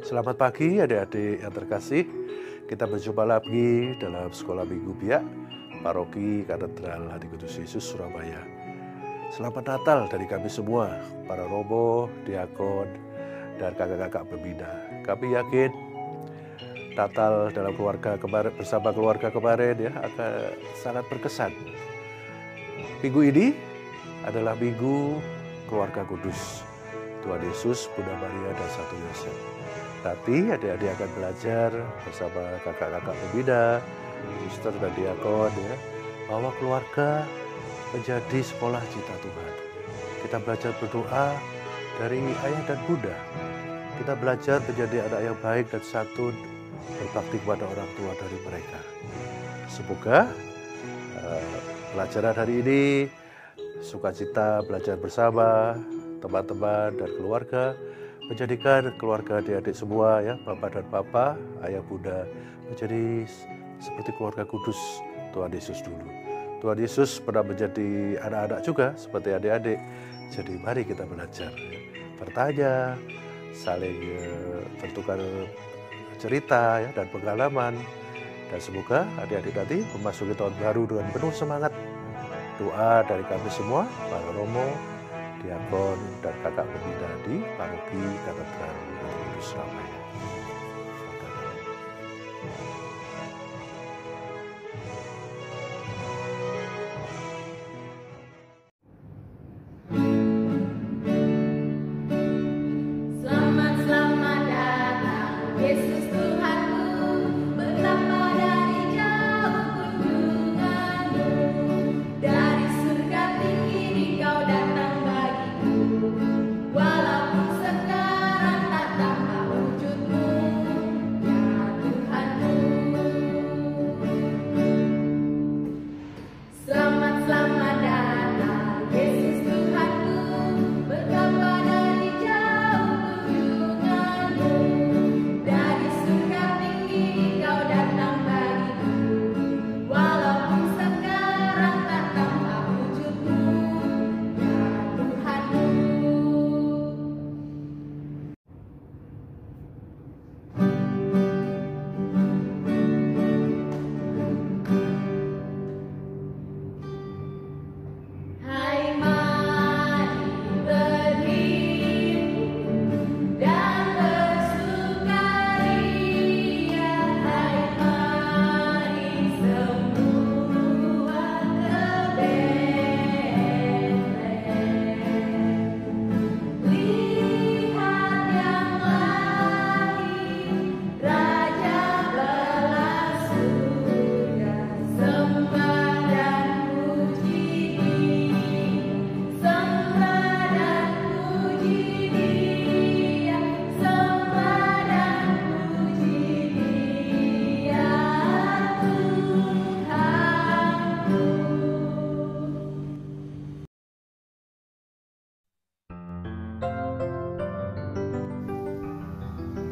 Selamat pagi adik-adik yang terkasih. Kita berjumpa lagi dalam Sekolah Minggu Biak, Paroki Katedral Hati Kudus Yesus Surabaya. Selamat Natal dari kami semua, para romo, diakon, dan kakak-kakak pembina. Kami yakin Natal dalam keluarga kemarin, bersama keluarga kemarin akan sangat berkesan. Minggu ini adalah Minggu Keluarga Kudus, Tuhan Yesus, Bunda Maria, dan Satu Yosef. Nanti adik-adik akan belajar bersama kakak-kakak pembina, suster dan diakon bahwa keluarga menjadi sekolah cita Tuhan. Kita belajar berdoa dari ayah dan bunda. Kita belajar menjadi anak yang baik dan santun, berbakti kepada orang tua dari mereka. Semoga pelajaran hari ini sukacita belajar bersama teman-teman dan keluarga, menjadikan keluarga adik-adik semua Bapak dan Papa, ayah bunda menjadi seperti keluarga kudus Tuhan Yesus dulu. Tuhan Yesus pernah menjadi anak-anak juga seperti adik-adik. Jadi mari kita belajar, bertanya, saling bertukar cerita dan pengalaman. Dan semoga adik-adik nanti memasuki tahun baru dengan penuh semangat. Doa dari kami semua, para romo, diakon, dan kakak pembina di Paroki Katedral Hati Kudus Surabaya.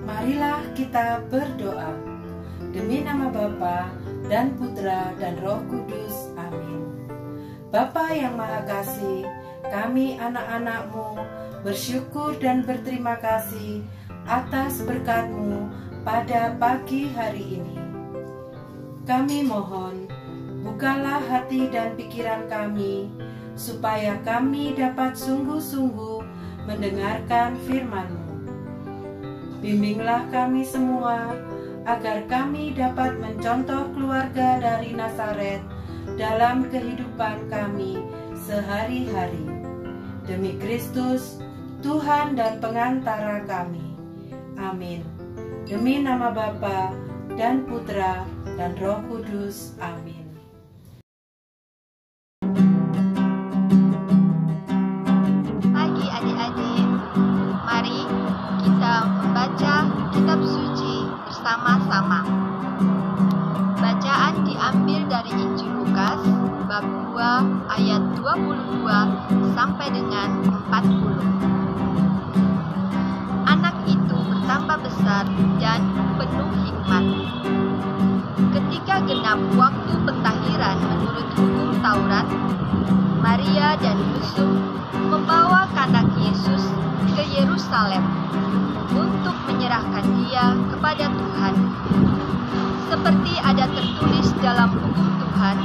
Marilah kita berdoa. Demi nama Bapa dan Putra dan Roh Kudus. Amin. Bapa yang Maha Kasih, kami anak-anak-Mu bersyukur dan berterima kasih atas berkat-Mu pada pagi hari ini. Kami mohon, bukalah hati dan pikiran kami, supaya kami dapat sungguh-sungguh mendengarkan firman-Mu. Bimbinglah kami semua, agar kami dapat mencontoh keluarga dari Nazaret dalam kehidupan kami sehari-hari. Demi Kristus, Tuhan dan pengantara kami. Amin. Demi nama Bapa dan Putra dan Roh Kudus. Amin. Pagi adik-adik, mari kita membaca kitab suci bersama-sama. Bacaan diambil dari Injil Lukas bab 2 ayat 22 sampai dengan 40. Anak itu bertambah besar dan penuh hikmat. Ketika genap waktu pentahiran menurut hukum Taurat, Maria dan Yusuf membawa anak Yesus ke Yerusalem untuk untuk menyerahkan dia kepada Tuhan. Seperti ada tertulis dalam hukum Tuhan,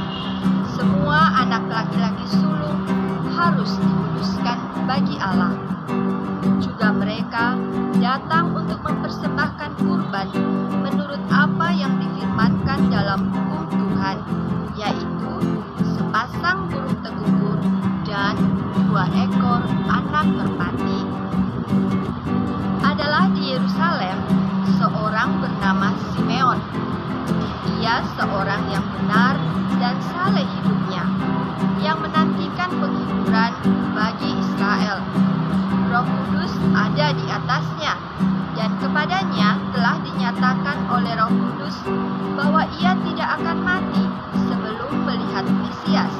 semua anak laki-laki sulung harus dikuduskan bagi Allah. Juga mereka datang untuk mempersembahkan kurban menurut apa yang difirmankan dalam hukum Tuhan, yaitu sepasang burung tegukur dan 2 ekor anak merpati. Adalah di Yerusalem seorang bernama Simeon. Ia seorang yang benar dan saleh hidupnya, yang menantikan penghiburan bagi Israel. Roh Kudus ada di atasnya, dan kepadanya telah dinyatakan oleh Roh Kudus bahwa ia tidak akan mati sebelum melihat Mesias,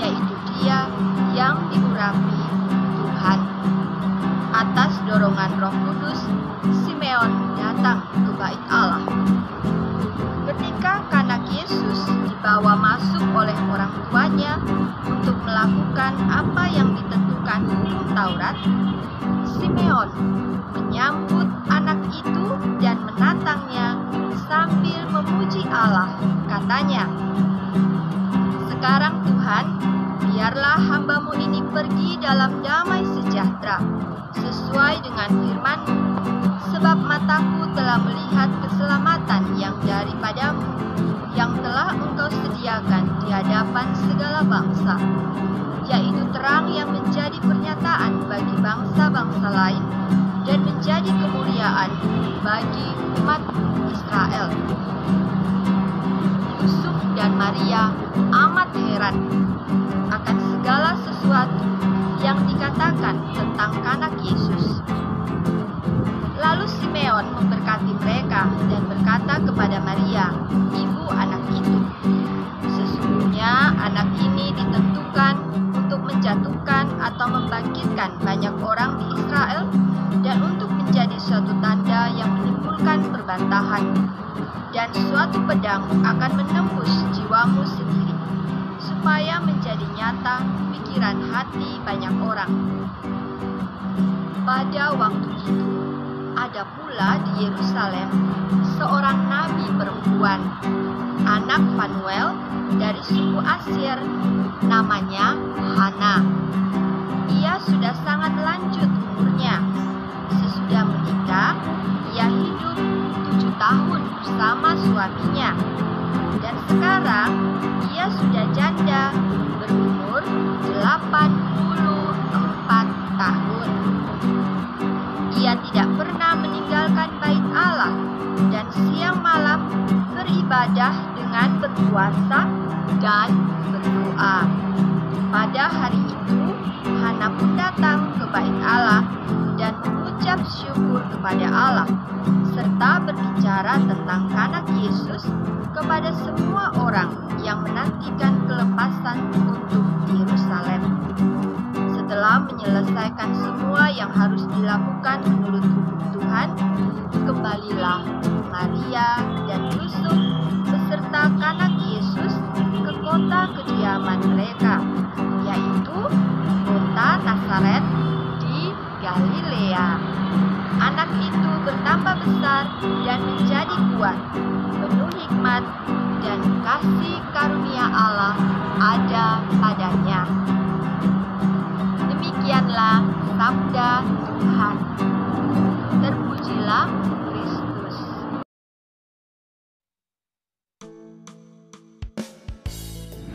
yaitu Dia yang diurapi Tuhan. Atas dorongan Roh Kudus, Simeon datang ke bait Allah. Ketika kanak Yesus dibawa masuk oleh orang tuanya untuk melakukan apa yang ditentukan hukum Taurat, Simeon menyambut anak itu dan menatangnya sambil memuji Allah. Katanya, "Sekarang Tuhan, biarlah hamba-Mu ini pergi dalam damai sejahtera, sesuai dengan firman-Mu, sebab mataku telah melihat keselamatan yang daripada-Mu, yang telah Engkau sediakan di hadapan segala bangsa, yaitu terang yang menjadi pernyataan bagi bangsa-bangsa lain dan menjadi kemuliaan bagi umat Israel." Yusuf dan Maria amat heran akan segala sesuatu yang dikatakan tentang kanak Yesus. Lalu Simeon memberkati mereka dan berkata kepada Maria, ibu anak itu, "Sesungguhnya anak ini ditentukan untuk menjatuhkan atau membangkitkan banyak orang di Israel dan untuk menjadi suatu tanda yang menimbulkan perbantahan, dan suatu pedang akan menembus jiwamu sendiri, supaya menjadi nyata pikiran hati banyak orang." Pada waktu itu, ada pula di Yerusalem seorang nabi perempuan, anak Fanuel dari suku Asyir, namanya Hana. Ia sudah sangat lanjut umurnya. Sesudah menikah, ia hidup 7 tahun bersama suaminya. Dan sekarang ia sudah janda, berumur 84 tahun. Ia tidak pernah meninggalkan bait Allah dan siang malam beribadah dengan berpuasa dan berdoa. Pada hari itu, Hana pun datang ke bait Allah dan mengucap syukur kepada Allah, serta berbicara tentang kanak Yesus kepada semua orang yang menantikan kelepasan untuk Yerusalem. Setelah menyelesaikan semua yang harus dilakukan menurut hukum Tuhan, kembalilah Maria dan Yusuf beserta kanak Yesus ke kota kediaman mereka, yaitu kota Nazaret di Galilea. Anak itu bertambah besar dan menjadi kuat, penuh hikmat, dan kasih karunia Allah ada padanya. Demikianlah sabda Tuhan. Terpujilah Kristus.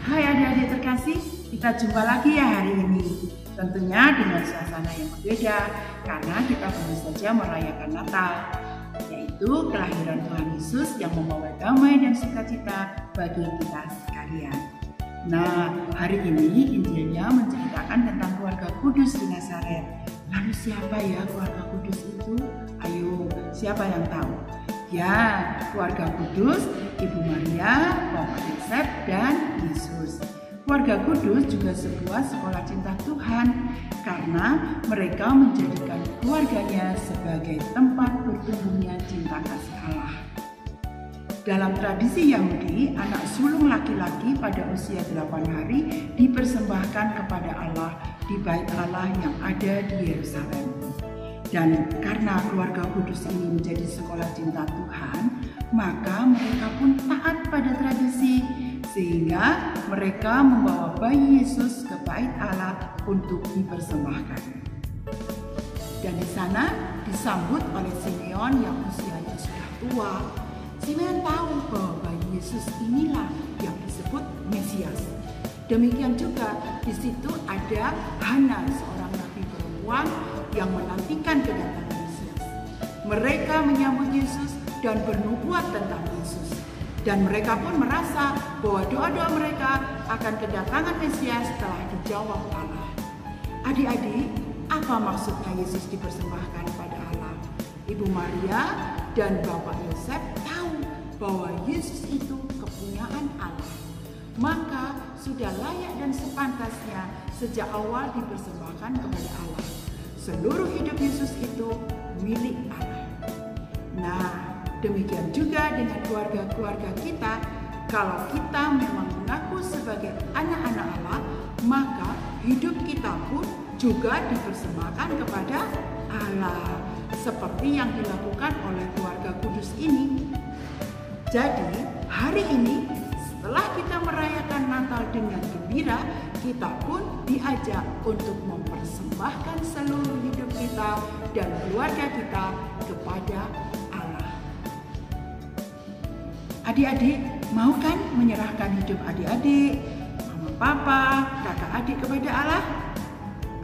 Hai adik-adik terkasih, kita jumpa lagi ya hari ini. Tentunya dengan suasana yang berbeda, karena kita baru saja merayakan Natal, yaitu kelahiran Tuhan Yesus yang membawa damai dan sukacita bagi kita sekalian. Nah, hari ini Injilnya menceritakan tentang keluarga kudus di Nazaret. Lalu siapa ya keluarga kudus itu? Ayo, siapa yang tahu? Ya, keluarga kudus, Ibu Maria, Bapak Yosef, dan Yesus. Keluarga kudus juga sebuah sekolah cinta Tuhan, karena mereka menjadikan keluarganya sebagai tempat bertumbuhnya cinta kasih Allah. Dalam tradisi Yahudi, anak sulung laki-laki pada usia 8 hari dipersembahkan kepada Allah di bait Allah yang ada di Yerusalem. Dan karena keluarga kudus ini menjadi sekolah cinta Tuhan, maka mereka pun taat pada tradisi, sehingga mereka membawa bayi Yesus ke bait Allah untuk dipersembahkan. Dan di sana disambut oleh Simeon yang usianya sudah tua. Simeon tahu bahwa bayi Yesus inilah yang disebut Mesias. Demikian juga di situ ada Hana, seorang nabi perempuan yang menantikan kedatangan Mesias. Mereka menyambut Yesus dan bernubuat tentang Yesus. Dan mereka pun merasa bahwa doa-doa mereka akan kedatangan Mesias telah dijawab Allah. Adik-adik, apa maksudnya Yesus dipersembahkan pada Allah? Ibu Maria dan Bapak Yosef tahu bahwa Yesus itu kepunyaan Allah. Maka sudah layak dan sepantasnya sejak awal dipersembahkan kepada Allah. Seluruh hidup Yesus itu milik Allah. Nah, demikian juga dengan keluarga-keluarga kita. Kalau kita memang mengaku sebagai anak-anak Allah, maka hidup kita pun juga dipersembahkan kepada Allah, seperti yang dilakukan oleh keluarga kudus ini. Jadi, hari ini setelah kita merayakan Natal dengan gembira, kita pun diajak untuk mempersembahkan seluruh hidup kita dan keluarga kita kepada Allah. Adik-adik, mau kan menyerahkan hidup adik-adik, mama, papa, kakak adik kepada Allah?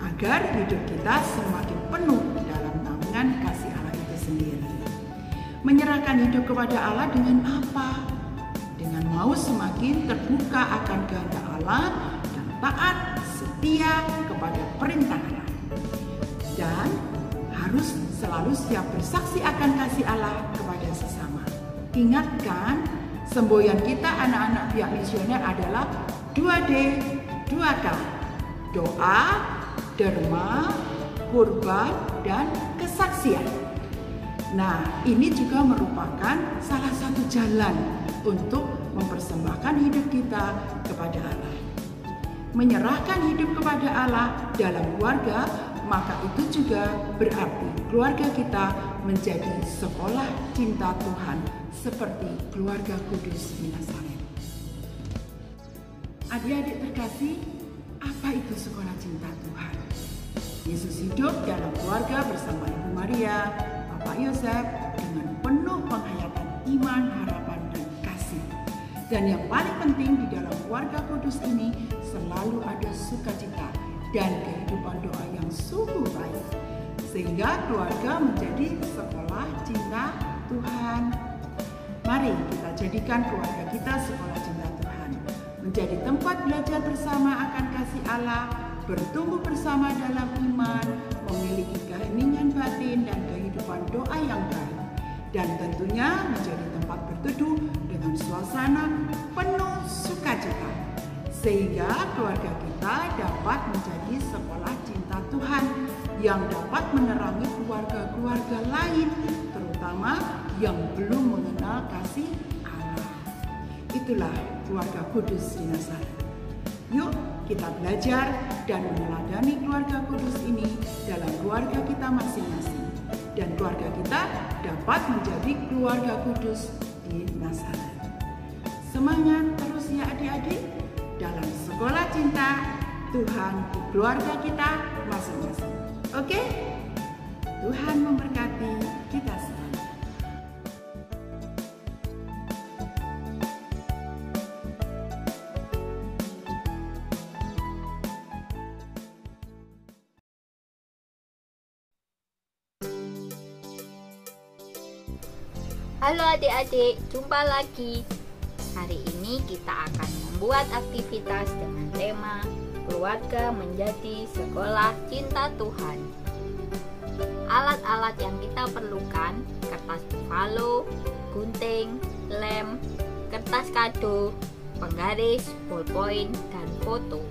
Agar hidup kita semakin penuh dalam naungan kasih Allah itu sendiri. Menyerahkan hidup kepada Allah dengan apa? Dengan mau semakin terbuka akan kehendak Allah dan taat setia kepada perintah Allah. Dan harus selalu siap bersaksi akan kasih Allah kepada sesama. Ingatkan, semboyan kita anak-anak pihak misioner adalah 2D, 2K. Doa, derma, kurban, dan kesaksian. Nah, ini juga merupakan salah satu jalan untuk mempersembahkan hidup kita kepada Allah. Menyerahkan hidup kepada Allah dalam keluarga, maka itu juga berarti keluarga kita menjadi sekolah cinta Tuhan seperti keluarga kudus di Nazaret. Adik-adik terkasih, apa itu sekolah cinta Tuhan? Yesus hidup dalam keluarga bersama Ibu Maria, Bapak Yosef dengan penuh penghayatan iman, harapan, dan kasih. Dan yang paling penting di dalam keluarga kudus ini selalu ada sukacita dan kehidupan doa yang sungguh baik. Sehingga keluarga menjadi sekolah cinta Tuhan. Mari kita jadikan keluarga kita sekolah cinta Tuhan. Menjadi tempat belajar bersama akan kasih Allah, bertumbuh bersama dalam iman, memiliki keheningan batin dan kehidupan doa yang baik. Dan tentunya menjadi tempat berteduh dengan suasana penuh sukacita. Sehingga keluarga kita dapat menjadi sekolah cinta Tuhan yang dapat menerangi keluarga-keluarga lain, terutama yang belum mengenal kasih Allah. Itulah keluarga kudus di Nazaret. Yuk kita belajar dan meneladani keluarga kudus ini dalam keluarga kita masing-masing. Dan keluarga kita dapat menjadi keluarga kudus di Nazaret. Semangat terus ya adik-adik dalam sekolah cinta Tuhan di keluarga kita masing-masing. Oke? Tuhan memberkati kita semua. Halo adik-adik, jumpa lagi. Hari ini kita akan membuat aktivitas dengan tema Keluarga Menjadi Sekolah Cinta Tuhan. Alat-alat yang kita perlukan: kertas buffalo, gunting, lem, kertas kado, penggaris, ballpoint, dan foto.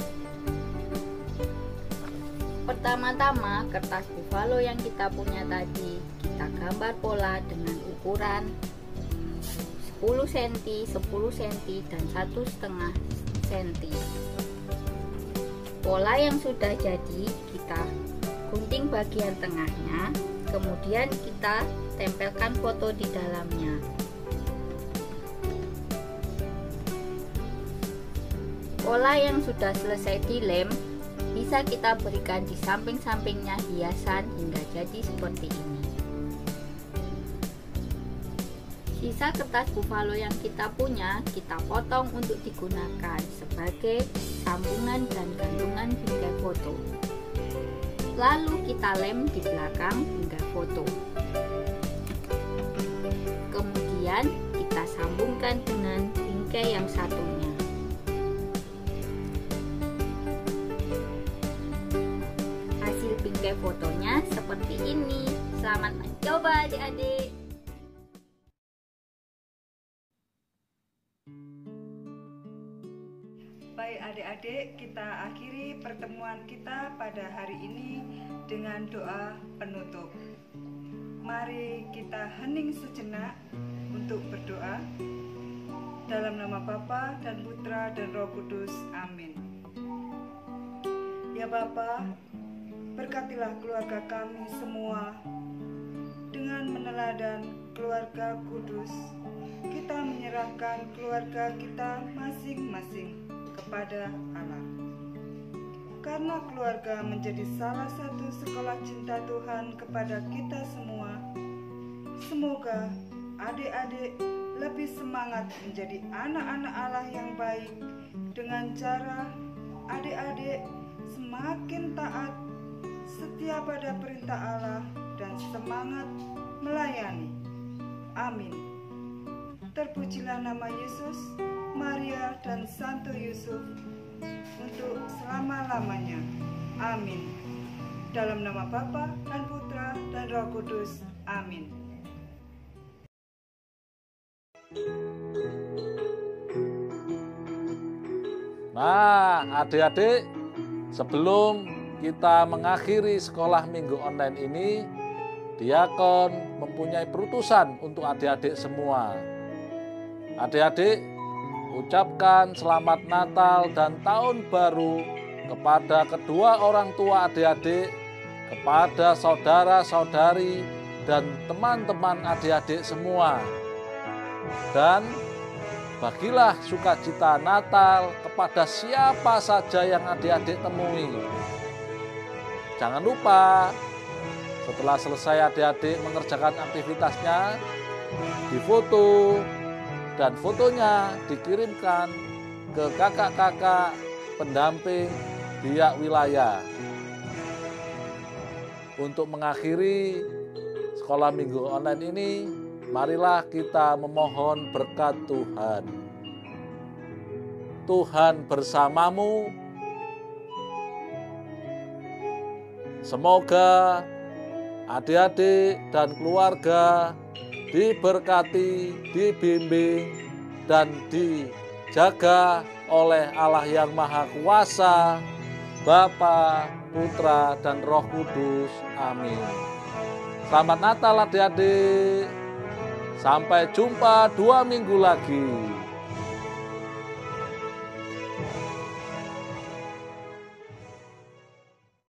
Pertama-tama, kertas buffalo yang kita punya tadi, kita gambar pola dengan ukuran 10 cm, 10 cm, dan 1,5 cm. Pola yang sudah jadi kita gunting bagian tengahnya Kemudian kita tempelkan foto di dalamnya. Pola yang sudah selesai dilem bisa kita berikan di samping-sampingnya hiasan hingga jadi seperti ini. Sisa kertas buffalo yang kita punya kita potong untuk digunakan sebagai sambungan dan gantungan bingkai foto. Lalu kita lem di belakang bingkai foto. Kemudian kita sambungkan dengan bingkai yang satunya. Hasil bingkai fotonya seperti ini. Selamat mencoba adik-adik. Baik adik-adik, kita akhiri pertemuan kita pada hari ini dengan doa penutup. Mari kita hening sejenak untuk berdoa. Dalam nama Bapa dan Putra dan Roh Kudus. Amin. Ya Bapa, berkatilah keluarga kami semua. Dengan meneladan keluarga kudus, kita menyerahkan keluarga kita masing-masing kepada Allah. Karena keluarga menjadi salah satu sekolah cinta Tuhan kepada kita semua, semoga adik-adik lebih semangat menjadi anak-anak Allah yang baik dengan cara adik-adik semakin taat, setia pada perintah Allah, dan semangat melayani. Amin. Terpujilah nama Yesus, Maria, dan Santo Yusuf untuk selama-lamanya. Amin. Dalam nama Bapa dan Putra dan Roh Kudus. Amin. Nah, adik-adik, sebelum kita mengakhiri sekolah minggu online ini, Diakon mempunyai perutusan untuk adik-adik semua. Adik-adik, ucapkan selamat Natal dan Tahun Baru kepada kedua orang tua adik-adik, kepada saudara-saudari dan teman-teman adik-adik semua. Dan bagilah sukacita Natal kepada siapa saja yang adik-adik temui. Jangan lupa, setelah selesai adik-adik mengerjakan aktivitasnya, difoto dan fotonya dikirimkan ke kakak-kakak pendamping Biak wilayah. Untuk mengakhiri sekolah minggu online ini, marilah kita memohon berkat Tuhan. Tuhan bersamamu. Semoga adik-adik dan keluarga diberkati, dibimbing, dan dijaga oleh Allah yang Maha Kuasa, Bapa, Putra, dan Roh Kudus. Amin. Selamat Natal adik-adik. Sampai jumpa 2 minggu lagi.